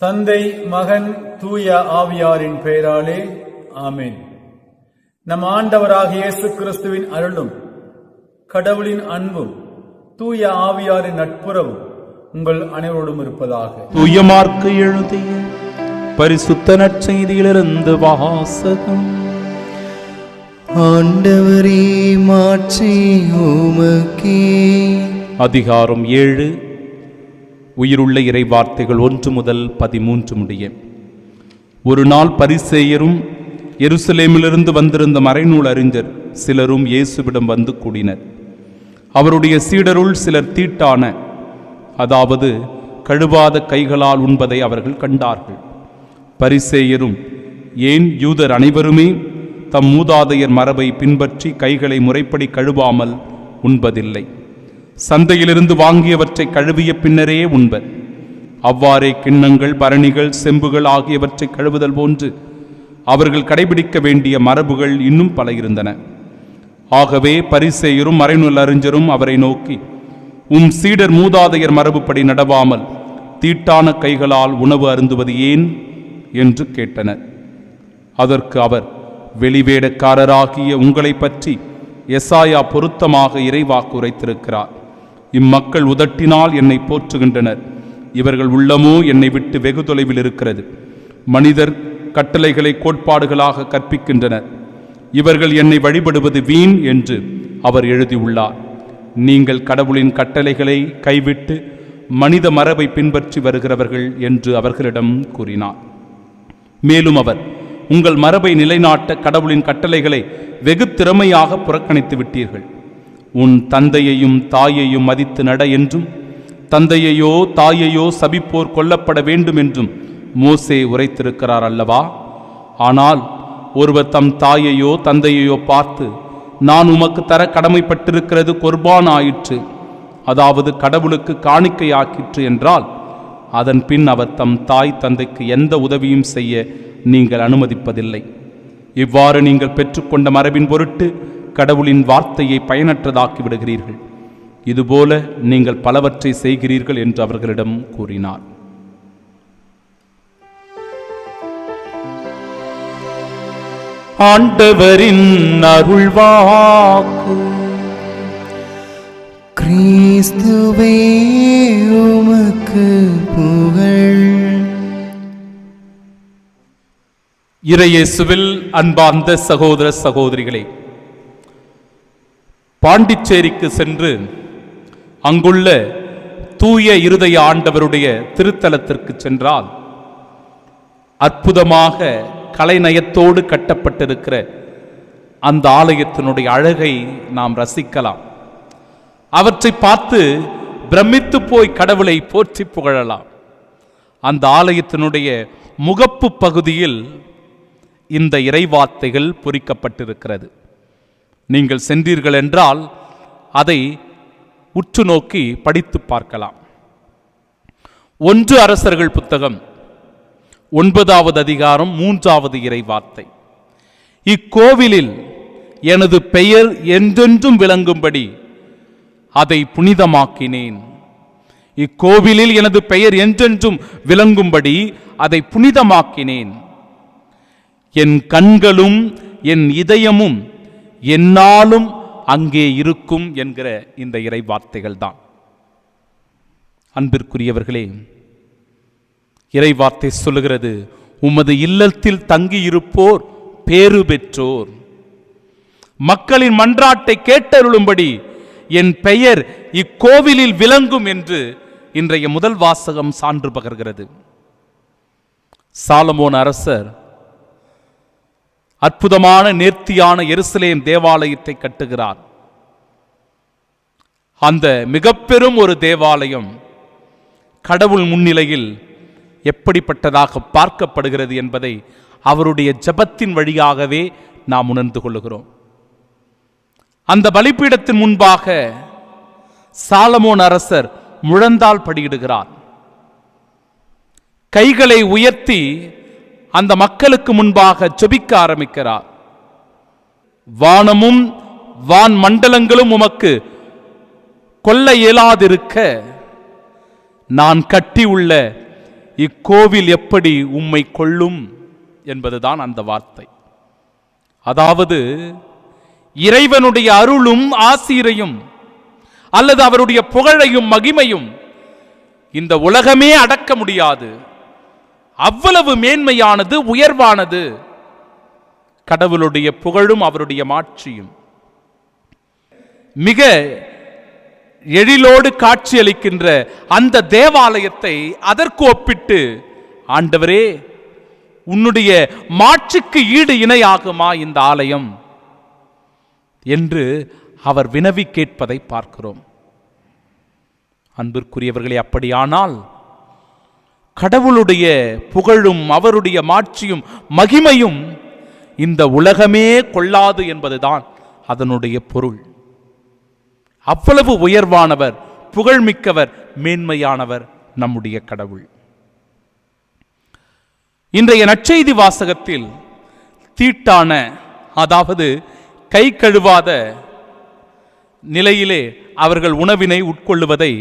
தந்தை, மகன், தூய ஆவியாரின் பெயராலே ஆமென். நம் ஆண்டவராகிய இயேசு கிறிஸ்துவின் அருளும் கடவுளின் அன்பும் தூய ஆவியாரின் நட்புறவும் உங்கள் அனைவரோடும் இருப்பதாக. தூய மார்க்கு எழுதிய பரிசுத்த நற்செய்தியிலிருந்து வாசகம். ஆண்டவரே, மாட்சி உமக்கே. அதிகாரம் 7. உயிருள்ள இறை வார்த்தைகள் 1 முதல் 13 முடிய. ஒரு நாள் பரிசேயரும் எருசலேமிலிருந்து வந்திருந்த மறைநூல் அறிஞர் சிலரும் இயேசுவிடம் வந்து கூடினர். அவருடைய சீடருள் சிலர் தீட்டான, அதாவது கழுவாத கைகளால் உண்பதை அவர்கள் கண்டார்கள். பரிசேயரும், ஏன் யூதர் அனைவருமே தம் மூதாதையர் மரபை பின்பற்றி கைகளை முறைப்படி கழுவாமல் உண்பதில்லை? சந்தையிலிருந்து வாங்கியவற்றை கழுவிய பின்னரே உண்பர். அவ்வாறே கிண்ணங்கள், பரணிகள், செம்புகள் ஆகியவற்றை கழுவுதல் போன்று அவர்கள் கடைபிடிக்க வேண்டிய மரபுகள் இன்னும் பல இருந்தன. ஆகவே பரிசேயரும் மறைநூல் அறிஞரும் அவரை நோக்கி, உம் சீடர் மூதாதையர் மரபுப்படி நடவாமல் தீட்டான கைகளால் உணவு அருந்துவது ஏன் என்று கேட்டனர். அதற்கு அவர், வெளிவேடக்காரராகிய உங்களை பற்றி எசாயா பொருத்தமாக இறைவாக்கு உரைத்திருக்கிறார். இம்மக்கள் உதட்டினால் என்னை போற்றுகின்றனர், இவர்கள் உள்ளமோ என்னை விட்டு வெகு தொலைவில் இருக்கிறது. மனிதர் கட்டளைகளை கோட்பாடுகளாக கற்பிக்கின்றனர், இவர்கள் என்னை வழிபடுவது வீண் என்று அவர் எழுதியுள்ளார். நீங்கள் கடவுளின் கட்டளைகளை கைவிட்டு மனித மரபை பின்பற்றி வருகிறவர்கள் என்று அவர்களிடம் கூறினார். மேலும் அவர், உங்கள் மரபை நிலைநாட்ட கடவுளின் கட்டளைகளை வெகு திறமையாக புறக்கணித்து விட்டீர்கள். உன் தந்தையையும் தாயையும் மதித்து நட என்றும், தந்தையையோ தாயையோ சபிப்போர் கொல்லப்பட வேண்டும் என்றும் மோசே உரைத்திருக்கிறார் அல்லவா? ஆனால் ஒருவர் தம் தாயையோ தந்தையையோ பார்த்து, நான் உமக்கு தர கடமைப்பட்டிருக்கிறது குர்பான் ஆயிற்று, அதாவது கடவுளுக்கு காணிக்கையாக்கிற்று என்றால், அதன் பின் அவர் தம் தாய் தந்தைக்கு எந்த உதவியும் செய்ய நீங்கள் அனுமதிப்பதில்லை. இவ்வாறு நீங்கள் பெற்றுக்கொண்ட மரபின் பொருட்டு கடவுளின் வார்த்தையை பயனற்றதாக்கி விடுகிறீர்கள். இதுபோல நீங்கள் பலவற்றை செய்கிறீர்கள் என்று அவர்களிடம் கூறினார். ஆண்டவரின் அருள்வாக்கு. கிறிஸ்துவே, உமக்கு புகழ். இறையேசுவில் அன்பார்ந்த சகோதர சகோதரிகளே, பாண்டிச்சேரிக்கு சென்று அங்குள்ள தூய இருதய ஆண்டவருடைய திருத்தலத்திற்கு சென்றால் அற்புதமாக கலைநயத்தோடு கட்டப்பட்டிருக்கிற அந்த ஆலயத்தினுடைய அழகை நாம் ரசிக்கலாம். அவற்றை பார்த்து பிரமித்து போய் கடவுளை போற்றி புகழலாம். அந்த ஆலயத்தினுடைய முகப்பு பகுதியில் இந்த இறைவார்த்தைகள் பொறிக்கப்பட்டிருக்கிறது. நீங்கள் சென்றீர்கள் என்றால் அதை உற்று நோக்கி படித்து பார்க்கலாம். 1 அரசர்கள் புத்தகம் 9வது அதிகாரம் 3வது இறைவார்த்தை. இக்கோவிலில் எனது பெயர் என்றென்றும் விளங்கும்படி அதை புனிதமாக்கினேன். இக்கோவிலில் எனது பெயர் என்றென்றும் விளங்கும்படி அதை புனிதமாக்கினேன். என் கண்களும் என் இதயமும் என்னாலும் அங்கே இருக்கும் என்கிற இந்த இறை வார்த்தைகள் தான். அன்பிற்குரியவர்களே, இறை வார்த்தை சொல்லுகிறது, உமது இல்லத்தில் தங்கியிருப்போர் பேறு பெற்றோர். மக்களின் மன்றாட்டை கேட்டருளும்படி என் பெயர் இக்கோவிலில் விளங்கும் என்று இன்றைய முதல் வாசகம் சான்று பகர்கிறது. சாலமோன் அரசர் அற்புதமான நேர்த்தியான எருசலேம் தேவாலயத்தை கட்டுகிறார். அந்த மிக பெரும் ஒரு தேவாலயம் கடவுள் முன்னிலையில் எப்படிப்பட்டதாக பார்க்கப்படுகிறது என்பதை அவருடைய ஜெபத்தின் வழியாகவே நாம் உணர்ந்து கொள்ளுகிறோம். அந்த பலிபீடத்தின் முன்பாக சாலமோன் அரசர் முழந்தாள் படியிடுகிறார். கைகளை உயர்த்தி அந்த மக்களுக்கு முன்பாக ஜெபிக்க ஆரம்பிக்கிறார். வானமும் வான் மண்டலங்களும் உமக்கு கொல்ல இயலாதிருக்க நான் கட்டியுள்ள இக்கோவில் எப்படி உம்மை கொள்ளும் என்பதுதான் அந்த வார்த்தை. அதாவது இறைவனுடைய அருளும் ஆசீரையும் அல்லது அவருடைய புகழையும் மகிமையும் இந்த உலகமே அடக்க முடியாது. அவ்வளவு மேன்மையானது, உயர்வானது கடவுளுடைய புகழும் அவருடைய மாட்சியும். மிக எழிலோடு காட்சியளிக்கின்ற அந்த தேவாலயத்தை அதற்கு ஒப்பிட்டு, ஆண்டவரே உன்னுடைய மாட்சிக்கு ஈடு இணையாகுமா இந்த ஆலயம் என்று அவர் வினவி கேட்பதை பார்க்கிறோம். அன்பிற்குரியவர்களே, அப்படியானால் கடவுளுடைய புகழும் அவருடைய மாட்சியும் மகிமையும் இந்த உலகமே கொள்ளாது என்பதுதான் அதனுடைய பொருள். அவ்வளவு உயர்வானவர், புகழ்மிக்கவர், மேன்மையானவர் நம்முடைய கடவுள். இன்றைய நற்செய்தி வாசகத்தில் தீட்டான, அதாவது கை கழுவாத நிலையிலே அவர்கள் உணவினை உட்கொள்ளுவதை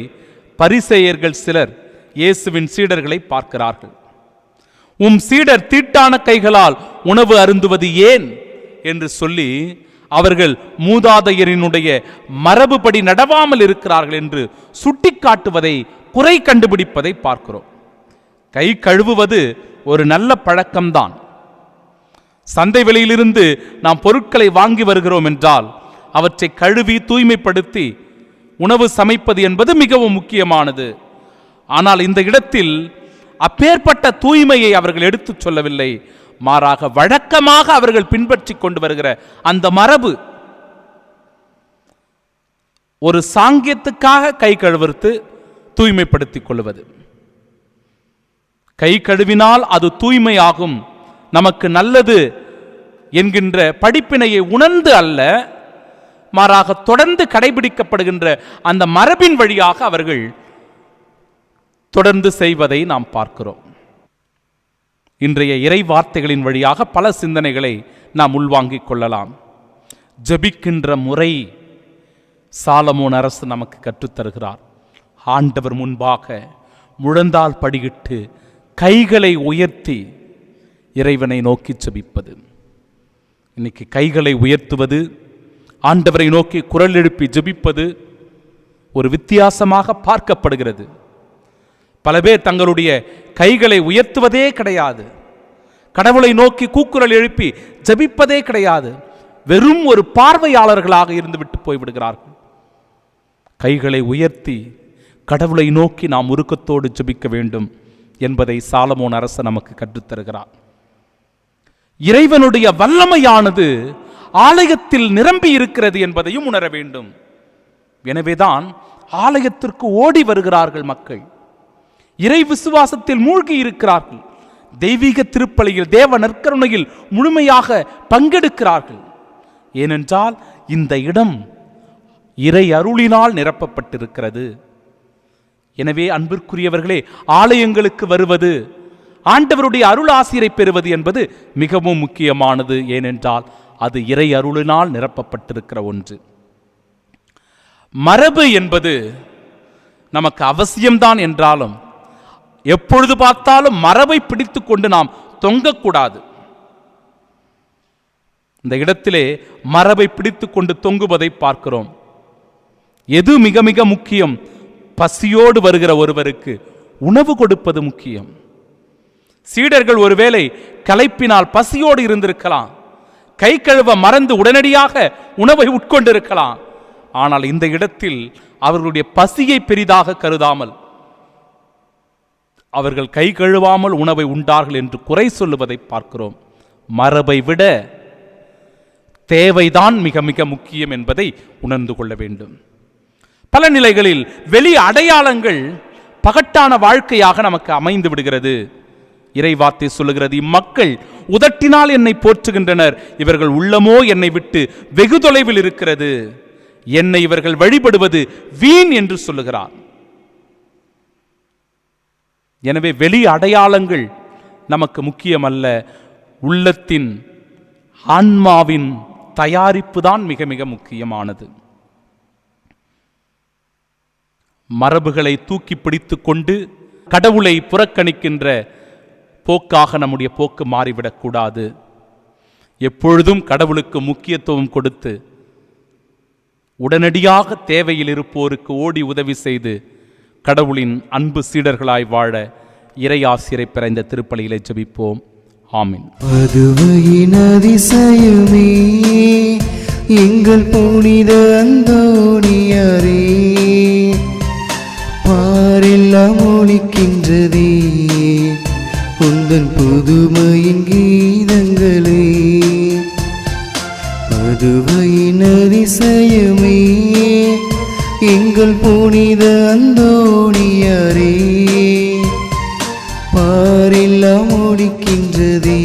பரிசேயர்கள் சிலர் இயேசுவின் சீடர்களை பார்க்கிறார்கள். உம் சீடர் தீட்டான கைகளால் உணவு அருந்துவது ஏன் என்று சொல்லி அவர்கள் மூதாதையரினுடைய மரபுபடி நடவாமல் இருக்கிறார்கள் என்று சுட்டிக்காட்டுவதை, குறை கண்டுபிடிப்பதை பார்க்கிறோம். கை கழுவுவது ஒரு நல்ல பழக்கம்தான். சந்தை வெளியிலிருந்து நாம் பொருட்களை வாங்கி வருகிறோம் என்றால் அவற்றை கழுவி தூய்மைப்படுத்தி உணவு சமைப்பது என்பது மிகவும் முக்கியமானது. ஆனால் இந்த இடத்தில் அப்பேற்பட்ட தூய்மையை அவர்கள் எடுத்துச் சொல்லவில்லை. மாறாக வழக்கமாக அவர்கள் பின்பற்றி கொண்டு வருகிற அந்த மரபு, ஒரு சாங்கியத்துக்காக கை கழுவுறது, தூய்மைப்படுத்திக் கொள்வது. கை கழுவினால் அது தூய்மையாகும், நமக்கு நல்லது என்கின்ற படிப்பினையை உணர்ந்து அல்ல, மாறாக தொடர்ந்து கடைபிடிக்கப்படுகின்ற அந்த மரபின் வழியாக அவர்கள் தொடர்ந்து செய்வதை நாம் பார்க்கிறோம். இன்றைய இறை வார்த்தைகளின் வழியாக பல சிந்தனைகளை நாம் உள்வாங்கிக் கொள்ளலாம். ஜெபிக்கின்ற முறை சாலமோன் அரசு நமக்கு கற்றுத்தருகிறார். ஆண்டவர் முன்பாக முழந்தால் படியிட்டு கைகளை உயர்த்தி இறைவனை நோக்கி ஜெபிப்பது. இன்னைக்கு கைகளை உயர்த்துவது, ஆண்டவரை நோக்கி குரல் எழுப்பி ஜெபிப்பது ஒரு வித்தியாசமாக பார்க்கப்படுகிறது. பல பேர் தங்களுடைய கைகளை உயர்த்துவதே கிடையாது, கடவுளை நோக்கி கூக்குரல் எழுப்பி ஜெபிப்பதே கிடையாது, வெறும் ஒரு பார்வையாளர்களாக இருந்துவிட்டு போய்விடுகிறார்கள். கைகளை உயர்த்தி கடவுளை நோக்கி நாம் உருக்கத்தோடு ஜெபிக்க வேண்டும் என்பதை சாலமோன் அரசு நமக்கு கற்றுத்தருகிறார். இறைவனுடைய வல்லமையானது ஆலயத்தில் நிரம்பி இருக்கிறது என்பதையும் உணர வேண்டும். எனவேதான் ஆலயத்திற்கு ஓடி வருகிறார்கள் மக்கள். இறை விசுவாசத்தில் மூழ்கி இருக்கிறார்கள். தெய்வீக திருப்பலியில், தேவ நற்கருணையில் முழுமையாக பங்கெடுக்கிறார்கள். ஏனென்றால் இந்த இடம் இறை அருளினால் நிரப்பப்பட்டிருக்கிறது. எனவே அன்பிற்குரியவர்களே, ஆலயங்களுக்கு வருவது, ஆண்டவருடைய அருள் ஆசிரை பெறுவது என்பது மிகவும் முக்கியமானது. ஏனென்றால் அது இறை அருளினால் நிரப்பப்பட்டிருக்கிற ஒன்று. மரபு என்பது நமக்கு அவசியம்தான் என்றாலும் எப்பொழுது பார்த்தாலும் மரபை பிடித்து கொண்டு நாம் தொங்கக்கூடாது. இந்த இடத்திலே மரபை பிடித்து கொண்டு தொங்குவதை பார்க்கிறோம். எது மிக மிக முக்கியம்? பசியோடு வருகிற ஒருவருக்கு உணவு கொடுப்பது முக்கியம். சீடர்கள் ஒருவேளை களைப்பினால் பசியோடு இருந்திருக்கலாம், கை கழுவ மறந்து உடனடியாக உணவை உட்கொண்டிருக்கலாம். ஆனால் இந்த இடத்தில் அவர்களுடைய பசியை பெரிதாக கருதாமல் அவர்கள் கை கழுவாமல் உணவை உண்டார்கள் என்று குறை சொல்லுவதை பார்க்கிறோம். மரபை விட தேவைதான் மிக மிக முக்கியம் என்பதை உணர்ந்து கொள்ள வேண்டும். பல நிலைகளில் வெளி அடையாளங்கள் பகட்டான வாழ்க்கையாக நமக்கு அமைந்து விடுகிறது. இறைவார்த்தை சொல்லுகிறது, இம்மக்கள் உதட்டினால் என்னை போற்றுகின்றனர், இவர்கள் உள்ளமோ என்னை விட்டு வெகு தொலைவில் இருக்கிறது, என்னை இவர்கள் வழிபடுவது வீண் என்று சொல்லுகிறார். எனவே வெளி அடையாளங்கள் நமக்கு முக்கியமல்ல, உள்ளத்தின் ஆன்மாவின் தயாரிப்பு தான் மிக மிக முக்கியமானது. மரபுகளை தூக்கி பிடித்து கொண்டு கடவுளை புறக்கணிக்கின்ற போக்காக நம்முடைய போக்கு மாறிவிடக்கூடாது. எப்பொழுதும் கடவுளுக்கு முக்கியத்துவம் கொடுத்து உடனடியாக தேவையில் இருப்போருக்கு ஓடி உதவி செய்து கடவுளின் அன்பு சீடர்களாய் வாழ இறையாசிரை பெற இந்த திருப்பலியிலே ஜெபிப்போம். ஆமென். பதுவையின் அதிசயமே எங்கள் புனித அந்தோணியாரே, பாரெல்லாம் ஒலிக்கின்றதே உந்தன் புதுமையின் கீதங்களே. பதுவையின் அதிசயமே எங்கள் புனித அந்தோணியாரே, பாரெல்லாம் ஒலிக்கின்றதே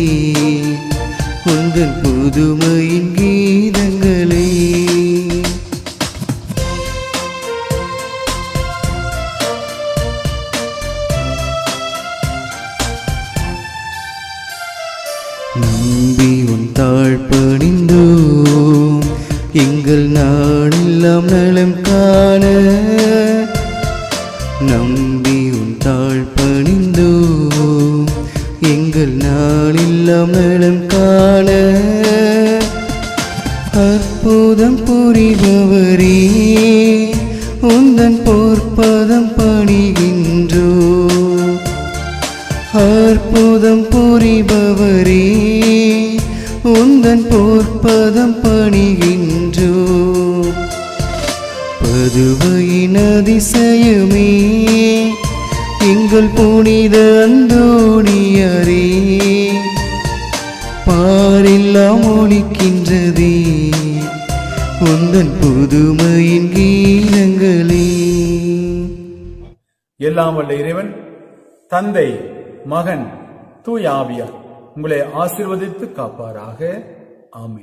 உந்தன் புதுமையின் கீதங்களே. நம்பி உன் தாழ்பணிந்தோம் எங்கள் நாளெல்லாம் நலம் காண. நம்பி உன் தாழ்பணிந்தோம் எங்கள் நாளெல்லாம் நலம் காண. அற்புதம் புரிபவரே உந்தன் பொற்பதம் பணிகின்றோ. அற்புதம் புரிபவரே உந்தன் பொற்பதம் பணிகின்றோ. பதுவையின் அதிசயமே எங்கள் புனித அந்தோணியாரே, பாரெல்லாம் ஒலிக்கின்றதே உந்தன் புதுமையின் கீதங்களே. எல்லாம் வல்ல இறைவன் தந்தை, மகன், தூய ஆவியார் உங்களை ஆசீர்வதித்து காப்பாராக. ஆமென்.